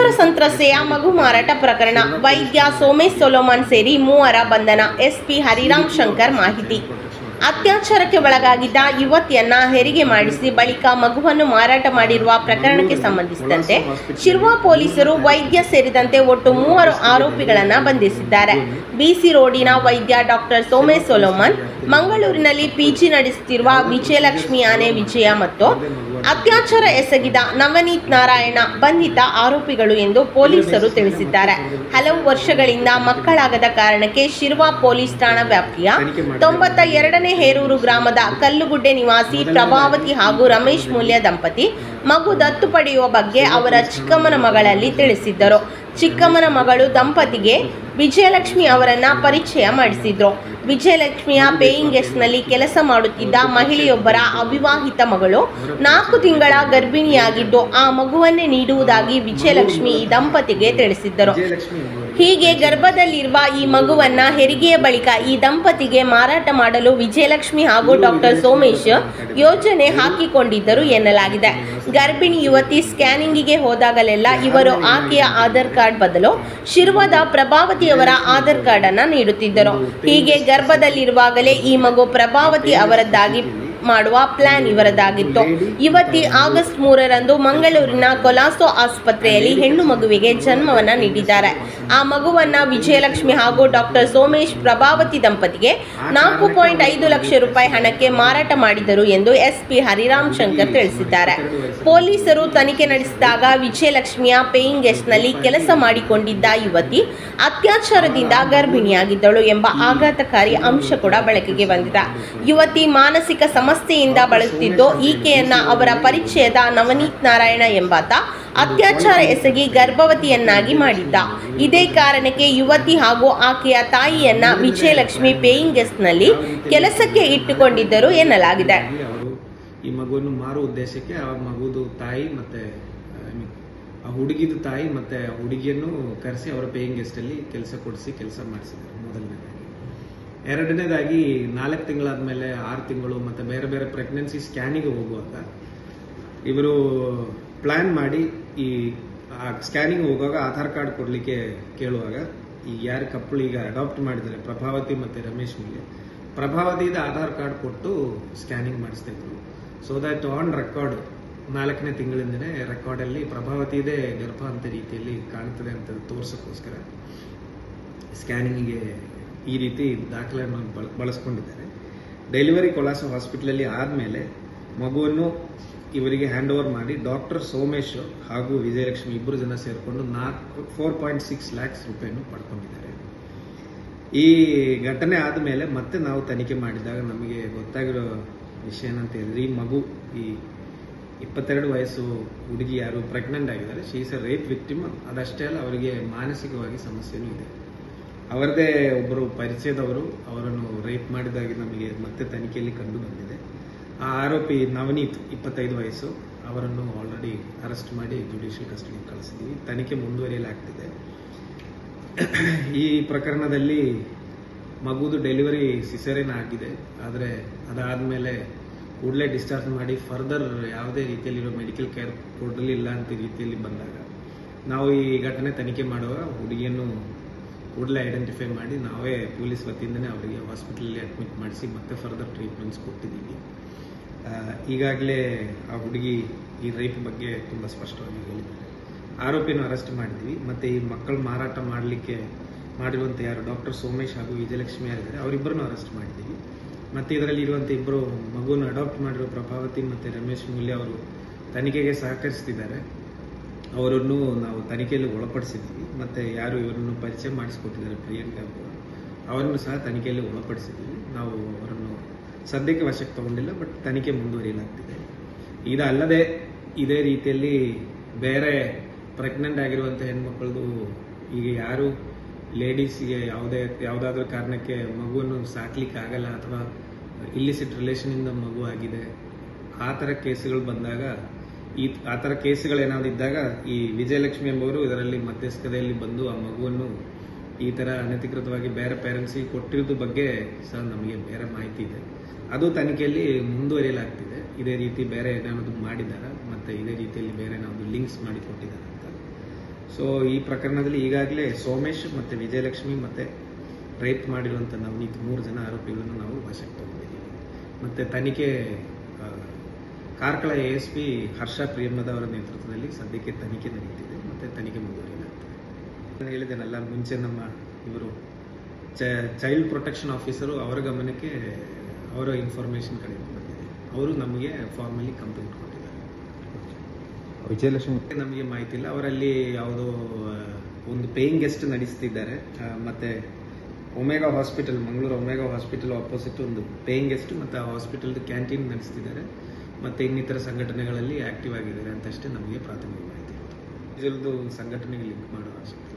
ಅತ್ಯಾಚಾರ ಸಂತ್ರಸ್ತೆಯ ಮಗು ಮಾರಾಟ ಪ್ರಕರಣ. ವೈದ್ಯ ಸೋಮೇಶ್ ಸೊಲೊಮನ್ ಸೇರಿ 3 ಬಂಧನ. ಎಸ್ಪಿ ಹರಿರಾಮ್ ಶಂಕರ್ ಮಾಹಿತಿ. ಅತ್ಯಾಚಾರಕ್ಕೆ ಒಳಗಾಗಿದ್ದ ಯುವತಿಯನ್ನ ಹೆರಿಗೆ ಮಾಡಿಸಿ ಬಳಿಕ ಮಗುವನ್ನು ಮಾರಾಟ ಮಾಡಿರುವ ಪ್ರಕರಣಕ್ಕೆ ಸಂಬಂಧಿಸಿದಂತೆ ಶಿರ್ವಾ ಪೊಲೀಸರು ವೈದ್ಯ ಸೇರಿದಂತೆ ಒಟ್ಟು 3 ಆರೋಪಿಗಳನ್ನು ಬಂಧಿಸಿದ್ದಾರೆ. ಬಿಸಿ ರೋಡಿನ ವೈದ್ಯ ಡಾಕ್ಟರ್ ಸೋಮೇಶ್ ಸೊಲೊಮನ್, ಮಂಗಳೂರಿನಲ್ಲಿ ಪಿಜಿ ನಡೆಸುತ್ತಿರುವ ವಿಜಯಲಕ್ಷ್ಮಿ ಆನೆ ವಿಜಯ ಮತ್ತು ಅತ್ಯಾಚಾರ ಎಸಗಿದ ನವನೀತ್ ನಾರಾಯಣ ಬಂಧಿತ ಆರೋಪಿಗಳು ಎಂದು ಪೊಲೀಸರು ತಿಳಿಸಿದ್ದಾರೆ. ಹಲವು ವರ್ಷಗಳಿಂದ ಮಕ್ಕಳಾಗದ ಕಾರಣಕ್ಕೆ ಶಿರ್ವಾ ಪೊಲೀಸ್ ಠಾಣಾ ವ್ಯಾಪ್ತಿಯ 92ನೇ ಹೇರೂರು ಗ್ರಾಮದ ಕಲ್ಲುಗುಡ್ಡೆ ನಿವಾಸಿ ಪ್ರಭಾವತಿ ಹಾಗೂ ರಮೇಶ್ ಮೂಲ್ಯ ದಂಪತಿ ಮಗು ದತ್ತು ಪಡೆಯುವ ಬಗ್ಗೆ ಅವರ ಚಿಕ್ಕಮ್ಮನ ಮಗಳಲ್ಲಿ ತಿಳಿಸಿದ್ದರು. ಚಿಕ್ಕಮ್ಮನ ಮಗಳು ದಂಪತಿಗೆ ವಿಜಯಲಕ್ಷ್ಮಿ ಅವರನ್ನ ಪರಿಚಯ ಮಾಡಿಸಿದ್ರು. ವಿಜಯಲಕ್ಷ್ಮಿಯ ಪೇಯಿಂಗ್ ಗೆಸ್ಟ್ನಲ್ಲಿ ಕೆಲಸ ಮಾಡುತ್ತಿದ್ದ ಮಹಿಳೆಯೊಬ್ಬರ ಅವಿವಾಹಿತ ಮಗಳು 4 ತಿಂಗಳ ಗರ್ಭಿಣಿಯಾಗಿದ್ದು ಆ ಮಗುವನ್ನೇ ನೀಡುವುದಾಗಿ ವಿಜಯಲಕ್ಷ್ಮಿ ಈ ದಂಪತಿಗೆ ತಿಳಿಸಿದ್ದರು. ಹೀಗೆ ಗರ್ಭದಲ್ಲಿರುವ ಈ ಮಗುವನ್ನ ಹೆರಿಗೆಯ ಬಳಿಕ ಈ ದಂಪತಿಗೆ ಮಾರಾಟ ಮಾಡಲು ವಿಜಯಲಕ್ಷ್ಮಿ ಹಾಗೂ ಡಾಕ್ಟರ್ ಸೋಮೇಶ್ ಯೋಜನೆ ಹಾಕಿಕೊಂಡಿದ್ದರು ಎನ್ನಲಾಗಿದೆ. ಗರ್ಭಿಣಿ ಯುವತಿ ಸ್ಕ್ಯಾನಿಂಗಿಗೆ ಹೋದಾಗಲೆಲ್ಲ ಇವರು ಆಕೆಯ ಆಧಾರ್ ಕಾರ್ಡ್ ಬದಲು ಶಿರ್ವಾದ ಪ್ರಭಾವತಿಯವರ ಆಧಾರ್ ಕಾರ್ಡ್ ಅನ್ನು ನೀಡುತ್ತಿದ್ದರು. ಹೀಗೆ ಗರ್ಭದಲ್ಲಿರುವಾಗಲೇ ಈ ಮಗು ಪ್ರಭಾವತಿ ಅವರದ್ದಾಗಿ ಮಾಡುವ ಪ್ಲಾನ್ ಇವರದಾಗಿತ್ತು. ಯುವತಿ ಆಗಸ್ಟ್ 3ರಂದು ಮಂಗಳೂರಿನ ಕೊಲಾಸೋ ಆಸ್ಪತ್ರೆಯಲ್ಲಿ ಹೆಣ್ಣು ಮಗುವಿಗೆ ಜನ್ಮವನ್ನ ನೀಡಿದ್ದಾರೆ. ಆ ಮಗುವನ್ನ ವಿಜಯಲಕ್ಷ್ಮಿ ಹಾಗೂ ಡಾಕ್ಟರ್ ಸೋಮೇಶ್ ಪ್ರಭಾವತಿ ದಂಪತಿಗೆ 4.5 ಲಕ್ಷ ರೂಪಾಯಿ ಹಣಕ್ಕೆ ಮಾರಾಟ ಮಾಡಿದರು ಎಂದು ಎಸ್ಪಿ ಹರಿರಾಮ್ ಶಂಕರ್ ತಿಳಿಸಿದ್ದಾರೆ. ಪೊಲೀಸರು ತನಿಖೆ ನಡೆಸಿದಾಗ ವಿಜಯಲಕ್ಷ್ಮಿಯ ಪೇಯಿಂಗ್ ಗೆಸ್ಟ್ನಲ್ಲಿ ಕೆಲಸ ಮಾಡಿಕೊಂಡಿದ್ದ ಯುವತಿ ಅತ್ಯಾಚಾರದಿಂದ ಗರ್ಭಿಣಿಯಾಗಿದ್ದಳು ಎಂಬ ಆಘಾತಕಾರಿ ಅಂಶ ಕೂಡ ಬೆಳಕಿಗೆ ಬಂದಿದೆ. ಯುವತಿ ಮಾನಸಿಕ ಸಮಸ್ಯೆಯಿಂದ ಬಳಲುತ್ತಿದ್ದು ಈಕೆಯನ್ನ ಅವರ ಪರಿಚಯದ ನವನೀತ್ ನಾರಾಯಣ ಎಂಬಾತ ಅತ್ಯಾಚಾರ ಎಸಗಿ ಗರ್ಭವತಿಯನ್ನಾಗಿ ಮಾಡಿದ್ದ. ಇದೇ ಕಾರಣಕ್ಕೆ ಯುವತಿ ಹಾಗೂ ಆಕೆಯ ತಾಯಿಯನ್ನ ವಿಜಯಲಕ್ಷ್ಮಿ ಪೇಯಿಂಗ್ ಗೆಸ್ಟ್ನಲ್ಲಿ ಕೆಲಸಕ್ಕೆ ಇಟ್ಟುಕೊಂಡಿದ್ದರು ಎನ್ನಲಾಗಿದೆ. ಈ ಮಗುವನ್ನು ಮಾರುವ ಉದ್ದೇಶಕ್ಕೆ ಆ ಮಗುದು ತಾಯಿ ಮತ್ತೆ ಆ ಹುಡುಗಿದು ತಾಯಿ ಮತ್ತೆ ಆ ಹುಡುಗಿಯನ್ನು ಕರೆಸಿ ಅವರ ಪೇಯಿಂಗ್ ಗೆಸ್ಟ್ ಅಲ್ಲಿ ಕೆಲಸ ಕೊಡಿಸಿ ಕೆಲಸ ಮಾಡಿಸಿದ್ದಾರೆ. ಮೊದಲನೇದಾಗಿ. ಎರಡನೇದಾಗಿ 4 ತಿಂಗಳಾದ್ಮೇಲೆ 6 ತಿಂಗಳು ಮತ್ತೆ ಬೇರೆ ಬೇರೆ ಪ್ರೆಗ್ನೆನ್ಸಿ ಸ್ಕ್ಯಾನಿಗೆ ಹೋಗುವಾಗ ಇವರು ಪ್ಲಾನ್ ಮಾಡಿ ಈ ಸ್ಕ್ಯಾನಿಂಗ್ ಹೋಗುವಾಗ ಆಧಾರ್ ಕಾರ್ಡ್ ಕೊಡ್ಲಿಕ್ಕೆ ಕೇಳುವಾಗ ಈ ಯಾರು ಕಪ್ಪಳು ಈಗ ಅಡಾಪ್ಟ್ ಮಾಡಿದ್ದಾರೆ ಪ್ರಭಾವತಿ ಮತ್ತೆ ರಮೇಶ್ ಮೇಲೆ ಪ್ರಭಾವತಿದ ಆಧಾರ್ ಕಾರ್ಡ್ ಕೊಟ್ಟು ಸ್ಕ್ಯಾನಿಂಗ್ ಮಾಡಿಸ್ತಾ ಇದ್ರು. ಸೊ ದಟ್ ಆನ್ ರೆಕಾರ್ಡ್ 4ನೇ ತಿಂಗಳಿಂದನೇ ರೆಕಾರ್ಡಲ್ಲಿ ಪ್ರಭಾವತಿದೇ ಗರ್ಭ ಅಂತ ರೀತಿಯಲ್ಲಿ ಕಾಣ್ತದೆ ಅಂತ ತೋರ್ಸೋಕ್ಕೋಸ್ಕರ ಸ್ಕ್ಯಾನಿಂಗಿಗೆ ಈ ರೀತಿ ದಾಖಲೆಯನ್ನು ಬಳಸ್ಕೊಂಡಿದ್ದಾರೆ. ಡೆಲಿವರಿ ಕೊಲಾಸೋ ಹಾಸ್ಪಿಟಲಲ್ಲಿ ಆದಮೇಲೆ ಮಗುವನ್ನು ಇವರಿಗೆ ಹ್ಯಾಂಡ್ ಓವರ್ ಮಾಡಿ ಡಾಕ್ಟರ್ ಸೋಮೇಶ್ ಹಾಗೂ ವಿಜಯಲಕ್ಷ್ಮಿ 2 ಜನ ಸೇರಿಕೊಂಡು 4.6 ಲ್ಯಾಕ್ಸ್ ರೂಪಾಯಿಯನ್ನು ಪಡ್ಕೊಂಡಿದ್ದಾರೆ. ಈ ಘಟನೆ ಆದಮೇಲೆ ಮತ್ತೆ ನಾವು ತನಿಖೆ ಮಾಡಿದಾಗ ನಮಗೆ ಗೊತ್ತಾಗಿರೋ ವಿಷಯ ಏನಂತ ಹೇಳಿದ್ರೆ ಈ ಮಗು ಈ 22 ವಯಸ್ಸು ಹುಡುಗಿ ಯಾರು ಪ್ರೆಗ್ನೆಂಟ್ ಆಗಿದ್ದಾರೆ, she is a rape victim. ಅದಷ್ಟೇ ಅಲ್ಲ, ಅವರಿಗೆ ಮಾನಸಿಕವಾಗಿ ಸಮಸ್ಯೆನೂ ಇದೆ. ಅವರದೇ ಒಬ್ಬರು ಪರಿಚಯದವರು ಅವರನ್ನು ರೇಪ್ ಮಾಡಿದಾಗಿ ನಮಗೆ ಮತ್ತೆ ತನಿಖೆಯಲ್ಲಿ ಕಂಡು ಬಂದಿದೆ. ಆ ಆರೋಪಿ ನವನೀತ್ 25 ವಯಸ್ಸು ಅವರನ್ನು ಆಲ್ರೆಡಿ ಅರೆಸ್ಟ್ ಮಾಡಿ ಜುಡಿಷಿಯಲ್ ಕಸ್ಟಡಿಗೆ ಕಳಿಸಿದ್ದೀವಿ. ತನಿಖೆ ಮುಂದುವರಿಯಲಾಗ್ತಿದೆ. ಈ ಪ್ರಕರಣದಲ್ಲಿ ಮಗುದು ಡೆಲಿವರಿ ಸಿಸೇರಿಯನ್ ಆಗಿದೆ. ಆದರೆ ಅದಾದಮೇಲೆ ಕೂಡಲೇ ಡಿಸ್ಚಾರ್ಜ್ ಮಾಡಿ ಫರ್ದರ್ ಯಾವುದೇ ರೀತಿಯಲ್ಲಿರೋ ಮೆಡಿಕಲ್ ಕೇರ್ ಕೊಡಲಿಲ್ಲ ಅಂತ ರೀತಿಯಲ್ಲಿ ಬಂದಾಗ ನಾವು ಈ ಘಟನೆ ತನಿಖೆ ಮಾಡುವಾಗ ಹುಡುಗಿಯನ್ನು ಕೂಡಲೇ ಐಡೆಂಟಿಫೈ ಮಾಡಿ ನಾವೇ ಪೊಲೀಸ್ ವತಿಯಿಂದನೇ ಅವರಿಗೆ ಹಾಸ್ಪಿಟಲಲ್ಲಿ ಅಡ್ಮಿಟ್ ಮಾಡಿಸಿ ಮತ್ತೆ ಫರ್ದರ್ ಟ್ರೀಟ್ಮೆಂಟ್ಸ್ ಕೊಟ್ಟಿದ್ದೀವಿ. ಈಗಾಗಲೇ ಆ ಹುಡುಗಿ ಈ ರೇಪ್ ಬಗ್ಗೆ ತುಂಬ ಸ್ಪಷ್ಟವಾಗಿ ಹೇಳಿದ್ದಾರೆ. ಆರೋಪಿಯನ್ನು ಅರೆಸ್ಟ್ ಮಾಡಿದ್ದೀವಿ. ಮತ್ತು ಈ ಮಕ್ಕಳು ಮಾರಾಟ ಮಾಡಲಿಕ್ಕೆ ಮಾಡಿರುವಂಥ ಯಾರು ಡಾಕ್ಟರ್ ಸೋಮೇಶ್ ಹಾಗೂ ವಿಜಯಲಕ್ಷ್ಮಿ ಯಾರಿದ್ದಾರೆ ಅವರಿಬ್ಬರನ್ನು ಅರೆಸ್ಟ್ ಮಾಡಿದ್ದೀವಿ. ಮತ್ತು ಇದರಲ್ಲಿ ಇರುವಂಥ 2 ಮಗುವನ್ನು ಅಡಾಪ್ಟ್ ಮಾಡಿರೋ ಪ್ರಭಾವತಿ ಮತ್ತು ರಮೇಶ್ ಮೂಲ್ಯ ಅವರು ತನಿಖೆಗೆ ಸಹಕರಿಸ್ತಿದ್ದಾರೆ. ಅವರನ್ನು ನಾವು ತನಿಖೆಯಲ್ಲಿ ಒಳಪಡಿಸಿದ್ದೀವಿ. ಮತ್ತು ಯಾರು ಇವರನ್ನು ಪರಿಚಯ ಮಾಡಿಸಿಕೊಟ್ಟಿದ್ದಾರೆ ಪ್ರಿಯಾಂಕಾ ಅವರನ್ನು ಸಹ ತನಿಖೆಯಲ್ಲಿ ಒಳಪಡಿಸಿದ್ದೀವಿ. ನಾವು ಅವರನ್ನು ಸದ್ಯಕ್ಕೆ ವಶಕ್ಕೆ ತಗೊಂಡಿಲ್ಲ, ಬಟ್ ತನಿಖೆ ಮುಂದುವರಿಯಲಾಗ್ತಿದೆ. ಇದಲ್ಲದೆ ಇದೇ ರೀತಿಯಲ್ಲಿ ಬೇರೆ ಪ್ರೆಗ್ನೆಂಟ್ ಆಗಿರುವಂಥ ಹೆಣ್ಮಕ್ಳದು ಈಗ ಯಾರು ಲೇಡೀಸ್ಗೆ ಯಾವುದಾದ್ರೂ ಕಾರಣಕ್ಕೆ ಮಗುವನ್ನು ಸಾಕ್ಲಿಕ್ಕೆ ಆಗಲ್ಲ ಅಥವಾ ಇಲ್ಲಿಸಿಟ್ ರಿಲೇಷನಿಂದ ಮಗು ಆಗಿದೆ, ಆ ಥರ ಕೇಸುಗಳು ಬಂದಾಗ ಆ ಥರ ಕೇಸುಗಳೇನಾದ್ರು ಇದ್ದಾಗ ಈ ವಿಜಯಲಕ್ಷ್ಮಿ ಎಂಬವರು ಇದರಲ್ಲಿ ಮಧ್ಯಸ್ಥತೆಯಲ್ಲಿ ಬಂದು ಆ ಮಗುವನ್ನು ಈ ಥರ ಅನಧಿಕೃತವಾಗಿ ಬೇರೆ ಪೇರೆಂಟ್ಸಿಗೆ ಕೊಟ್ಟಿರೋದ್ರ ಬಗ್ಗೆ ಸಹ ನಮಗೆ ಬೇರೆ ಮಾಹಿತಿ ಇದೆ. ಅದು ತನಿಖೆಯಲ್ಲಿ ಮುಂದುವರಿಯಲಾಗ್ತಿದೆ. ಇದೇ ರೀತಿ ಬೇರೆ ಏನಾದ್ರು ಮಾಡಿದ್ದಾರೆ ಮತ್ತು ಇದೇ ರೀತಿಯಲ್ಲಿ ಬೇರೆ ಏನಾದ್ರು ಲಿಂಕ್ಸ್ ಮಾಡಿ ಕೊಟ್ಟಿದ್ದಾರೆ ಅಂತ. ಸೊ ಈ ಪ್ರಕರಣದಲ್ಲಿ ಈಗಾಗಲೇ ಸೋಮೇಶ್ ಮತ್ತು ವಿಜಯಲಕ್ಷ್ಮಿ ಮತ್ತು ರೇಪ್ ಮಾಡಿರುವಂಥ ನವನೀತ್ 3 ಜನ ಆರೋಪಿಗಳನ್ನು ನಾವು ವಶಕ್ಕೆ ತಗೊಂಡಿದ್ದೀವಿ. ಮತ್ತು ತನಿಖೆ ಕಾರ್ಕಳ ASP ಹರ್ಷ ಪ್ರಿಯಮದ ಅವರ ನೇತೃತ್ವದಲ್ಲಿ ಸದ್ಯಕ್ಕೆ ತನಿಖೆ ನಡೆಯುತ್ತಿದೆ ಮತ್ತು ತನಿಖೆ ಮುಂದುವರಿಯುತ್ತೆ. ನಾನು ಹೇಳಿದ್ದೇನಲ್ಲ ಮುಂಚೆ ನಮ್ಮ ಇವರು ಚೈಲ್ಡ್ ಪ್ರೊಟೆಕ್ಷನ್ ಆಫೀಸರು ಅವರ ಗಮನಕ್ಕೆ ಅವರ ಇನ್ಫಾರ್ಮೇಷನ್ ಕಡೆಯಿಂದ ಬಂದಿದೆ. ಅವರು ನಮಗೆ ಫಾರ್ಮಲಿ ಕಂಪ್ಲೇಂಟ್ ಕೊಟ್ಟಿದ್ದಾರೆ. ವಿಜಯಲಕ್ಷ್ಮಿ ನಮಗೆ ಮಾಹಿತಿ ಇಲ್ಲ. ಅವರಲ್ಲಿ ಯಾವುದೋ ಒಂದು ಪೇಯಿಂಗ್ ಗೆಸ್ಟ್ ನಡೆಸ್ತಿದ್ದಾರೆ. ಮತ್ತೆ Omega hospital, Mangaluru Omega hospital opposite ಒಂದು ಪೇಯಿಂಗ್ ಗೆಸ್ಟ್ ಮತ್ತು ಆ ಹಾಸ್ಪಿಟಲ್ ಕ್ಯಾಂಟೀನ್ ನಡೆಸ್ತಿದ್ದಾರೆ. ಮತ್ತು ಇನ್ನಿತರ ಸಂಘಟನೆಗಳಲ್ಲಿ ಆಕ್ಟಿವ್ ಆಗಿದ್ದಾರೆ ಅಂತಷ್ಟೇ ನಮಗೆ ಪ್ರಾಥಮಿಕ ಮಾಹಿತಿ. ಇದರದ್ದು ಸಂಘಟನೆಗೆ ಲಿಂಕ್ ಮಾಡೋ ಅವಶ್ಯಕತೆ